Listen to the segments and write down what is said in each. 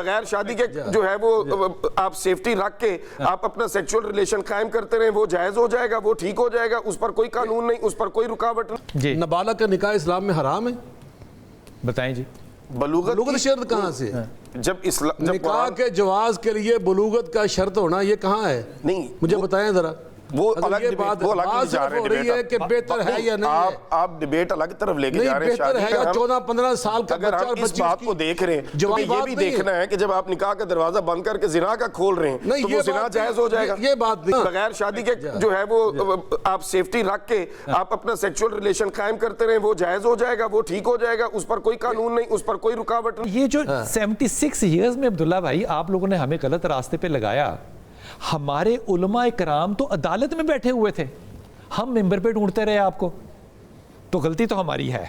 بغیر شادی کے جو ہے وہ آپ سیفٹی رکھ کے آپ اپنا سیکچول ریلیشن قائم کرتے رہیں، وہ جائز ہو جائے گا، وہ ٹھیک ہو جائے گا، اس پر کوئی قانون نہیں، اس پر کوئی رکاوٹ نہیں۔ جی نابالغ کا نکاح اسلام میں حرام ہے؟ بتائیں جی، بلوغت شرط کہاں سے؟ جب نکاح کے جواز کے لیے بلوغت کا شرط ہونا یہ کہاں ہے؟ نہیں مجھے بتائیں ذرا۔ وہ الگ بات جا رہے ہو رہی ہے کہ بہتر ہے یا نہیں ہے۔ آپ ڈیبیٹ الگ طرف لے کے جا رہے ہیں۔ بہتر ہے یا 14-15 سال کا اگر ہم اس بات کو دیکھ رہے ہیں تو یہ بھی دیکھنا ہے کہ جب آپ نکاح کا دروازہ بند کر کے زنا کا کھول رہے ہیں تو وہ زنا جائز ہو جائے گا۔ یہ بات نہیں، بغیر شادی کے جو ہے وہ آپ سیفٹی رکھ کے آپ اپنا سیکچول ریلیشن قائم کرتے رہیں، وہ جائز ہو جائے گا، وہ ٹھیک ہو جائے گا، اس پر کوئی قانون نہیں، اس پر کوئی رکاوٹ نہیں۔ یہ جو 76 ایئرز میں عبداللہ بھائی آپ لوگوں نے ہمیں غلط راستے پہ لگایا۔ ہمارے علماء کرام تو عدالت میں بیٹھے ہوئے تھے، ہم ممبر پہ ڈھونڈتے رہے آپ کو، تو غلطی تو ہماری ہے۔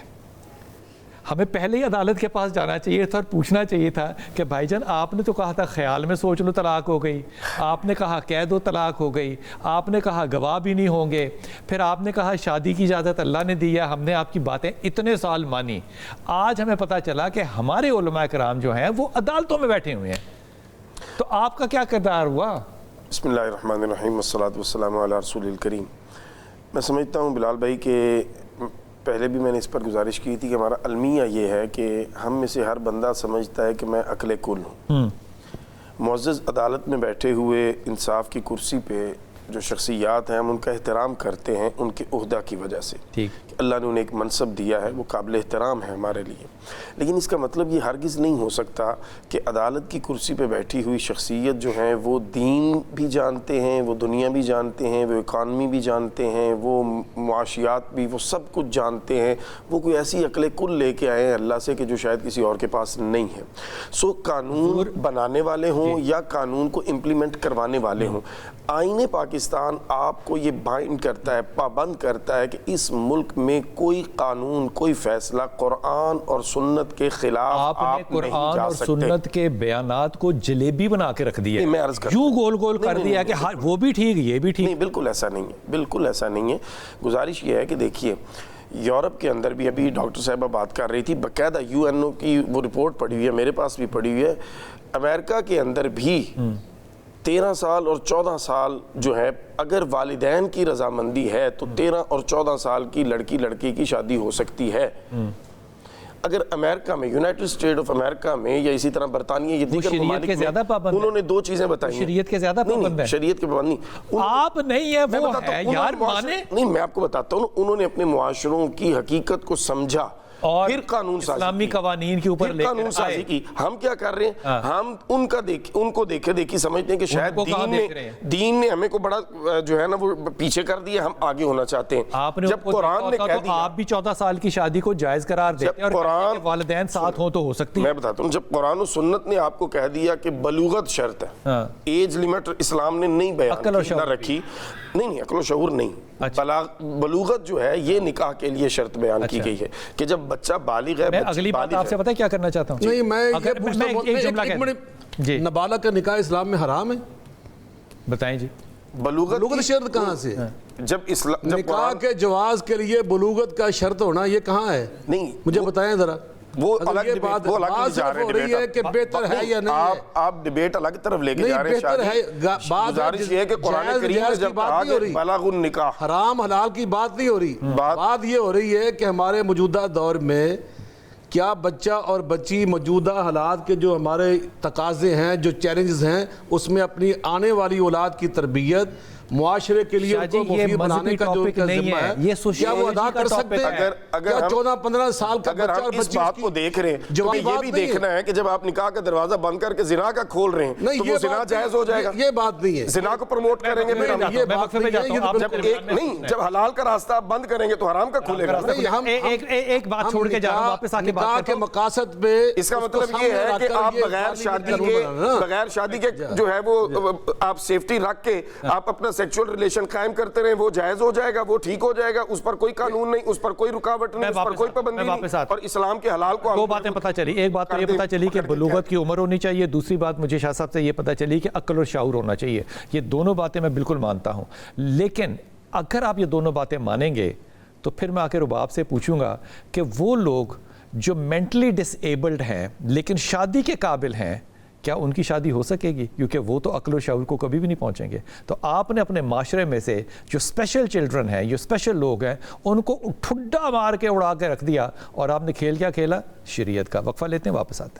ہمیں پہلے ہی عدالت کے پاس جانا چاہیے تھا اور پوچھنا چاہیے تھا کہ بھائی جان آپ نے تو کہا تھا خیال میں سوچ لو طلاق ہو گئی، آپ نے کہا کہہ دو طلاق ہو گئی، آپ نے کہا گواہ بھی نہیں ہوں گے، پھر آپ نے کہا شادی کی اجازت اللہ نے دی ہے، ہم نے آپ کی باتیں اتنے سال مانی۔ آج ہمیں پتہ چلا کہ ہمارے علماء کرام جو ہیں وہ عدالتوں میں بیٹھے ہوئے ہیں، تو آپ کا کیا کردار ہوا؟ بسم اللہ الرحمن الرحیم والصلاة والسلام علی رسول الکریم۔ میں سمجھتا ہوں بلال بھائی کہ پہلے بھی میں نے اس پر گزارش کی تھی کہ ہمارا المیہ یہ ہے کہ ہم میں سے ہر بندہ سمجھتا ہے کہ میں عقل کل ہوں۔ معزز عدالت میں بیٹھے ہوئے انصاف کی کرسی پہ جو شخصیات ہیں ہم ان کا احترام کرتے ہیں ان کے عہدہ کی وجہ سے، کہ اللہ نے انہیں ایک منصب دیا ہے، وہ قابل احترام ہے ہمارے لیے، لیکن اس کا مطلب یہ ہرگز نہیں ہو سکتا کہ عدالت کی کرسی پہ بیٹھی ہوئی شخصیت جو ہیں وہ دین بھی جانتے ہیں، وہ دنیا بھی جانتے ہیں، وہ اکانومی بھی جانتے ہیں، وہ معاشیات بھی، وہ سب کچھ جانتے ہیں، وہ کوئی ایسی عقل کل لے کے آئے ہیں اللہ سے کہ جو شاید کسی اور کے پاس نہیں ہے۔ سو قانون بنانے والے ہوں یا قانون کو امپلیمنٹ کروانے والے ہوں، آئین پاکستان آپ کو یہ بائنڈ کرتا ہے، پابند کرتا ہے کہ اس ملک میں کوئی قانون، کوئی فیصلہ قرآن اور سنت کے خلاف آپ نے قرآن اور سنت کے بیانات کو جلیبی بنا کے رکھ دیا، میں عرض یوں گول گول کر دیا کہ وہ بھی ٹھیک یہ بھی ٹھیک۔ نہیں، بالکل ایسا نہیں ہے، بالکل ایسا نہیں ہے۔ گزارش یہ ہے کہ دیکھیے یورپ کے اندر بھی، ابھی ڈاکٹر صاحبہ بات کر رہی تھی، باقاعدہ UN کی وہ رپورٹ پڑھی ہوئی ہے، میرے پاس بھی پڑھی ہوئی ہے، امریکہ کے اندر بھی 13 سال اور 14 سال جو ہے اگر والدین کی رضامندی ہے تو 13 اور 14 سال کی لڑکی کی شادی ہو سکتی ہے۔ اگر امریکہ میں، یونائٹڈ اسٹیٹ آف امریکہ میں یا اسی طرح برطانیہ یہ دیگر ممالک میں انہوں نے دو چیزیں بتائی ہیں۔ شریعت کے زیادہ پابند ہیں؟ شریعت کے پابند نہیں، آپ نہیں ہے وہ ہے یار مانے۔ نہیں، میں آپ کو بتاتا ہوں، انہوں نے اپنے معاشروں کی حقیقت کو سمجھا اور پھر قانون سازی اسلامی قوانین کے اوپر لے قانون سازی کی۔ ہم کیا کر رہے ہیں؟ ہم ان کو دیکھے دیکھی سمجھتے ہیں کہ شاید دین نے ہمیں کو بڑا جو ہے نا وہ پیچھے کر دیا، ہم آگے ہونا چاہتے ہیں۔ جب قرآن نے کہہ دیا، آپ بھی 14 سال کی شادی کو جائز قرار دیتے ہیں اور والدین ساتھ ہوں تو ہو سکتی ہے۔ میں بتاتا ہوں، جب قرآن و سنت نے آپ کو کہہ دیا کہ بلوغت شرط ہے، ایج لیمٹ اسلام نے نہیں بیان رکھی، نہیں عقل و شعور نہیں، بلوغت جو ہے یہ نکاح کے لیے شرط بیان کی گئی ہے کہ جب بچہ بالغ ہے۔ میں اگلی بات آپ سے پتہ ہے کیا کرنا چاہتا ہوں؟ نہیں، میں یہ پوچھتا ہوں، نابالغ کا نکاح اسلام میں حرام ہے؟ بتائیں جی، بلوغت شرط کہاں سے؟ جب نکاح کے جواز کے لیے بلوغت کا شرط ہونا یہ کہاں ہے؟ نہیں، مجھے بتائیں ذرا۔ وہ الگ بات ہو رہی ہے کہ بہتر ہے یا نہیں ہے، آپ ڈیبیٹ الگ طرف لے کے جا رہے ہیں۔ گزارش یہ ہے کہ قرآن کریم میں جب کہا کہ بلغ النکاح، حرام حلال کی بات نہیں ہو رہی، بات یہ ہو رہی ہے کہ ہمارے موجودہ دور میں کیا بچہ اور بچی موجودہ حالات کے جو ہمارے تقاضے ہیں، جو چیلنجز ہیں، اس میں اپنی آنے والی اولاد کی تربیت معاشرے کے لیے ان کو مفید بنانے کا جو ان کا ذمہ ہے، کیا وہ ادا کر سکتے ہیں؟ کیا 14-15 سال کا اگر ہم اس بات کو دیکھ رہے ہیں تو یہ بھی دیکھنا ہے کہ جب آپ نکاح کا دروازہ بند کر کے زنا کا کھول رہے ہیں تو وہ زنا جائز ہو جائے گا۔ یہ بات نہیں ہے، زنا کو پروموٹ کریں گے، یہ بات نہیں، جب حلال کا راستہ آپ بند کریں گے تو حرام کا کھلے گا۔ ایک بات چھوڑ کے جا رہا ہوں، واپس آ کے بات نکاح کے مقاصد پہ اس کا مطلب یہ ہے کہ آپ بغیر شادی کے جو ہے وہ آپ سیفٹی رکھ کے آپ اپنا سیکچول ریلیشن قائم کرتے رہیں، وہ جائز ہو جائے گا، وہ ٹھیک ہو جائے گا، اس پر کوئی قانون نہیں، اس پر کوئی رکاوٹ نہیں، اس پر کوئی پابندی نہیں، اور اسلام کے حلال کو دو باتیں پتہ چلی۔ ایک بات تو یہ پتہ چلی کہ بلوغت کی عمر ہونی چاہیے، دوسری بات مجھے شاہ صاحب سے یہ پتہ چلی کہ عقل اور شعور ہونا چاہیے۔ یہ دونوں باتیں میں بالکل مانتا ہوں، لیکن اگر آپ یہ دونوں باتیں مانیں گے تو پھر میں آ کے رباب سے پوچھوں گا کہ وہ لوگ جو مینٹلی ڈس ایبلڈ ہیں لیکن شادی کے قابل ہیں، کیا ان کی شادی ہو سکے گی؟ کیونکہ وہ تو عقل و شعور کو کبھی بھی نہیں پہنچیں گے. تو آپ نے اپنے معاشرے میں سے جو اسپیشل چلڈرن ہیں، جو اسپیشل لوگ ہیں، ان کو ٹھڈا مار کے اڑا کے رکھ دیا، اور آپ نے کھیل کیا کھیلا؟ شریعت کا. وقفہ لیتے ہیں، واپس آتے ہیں.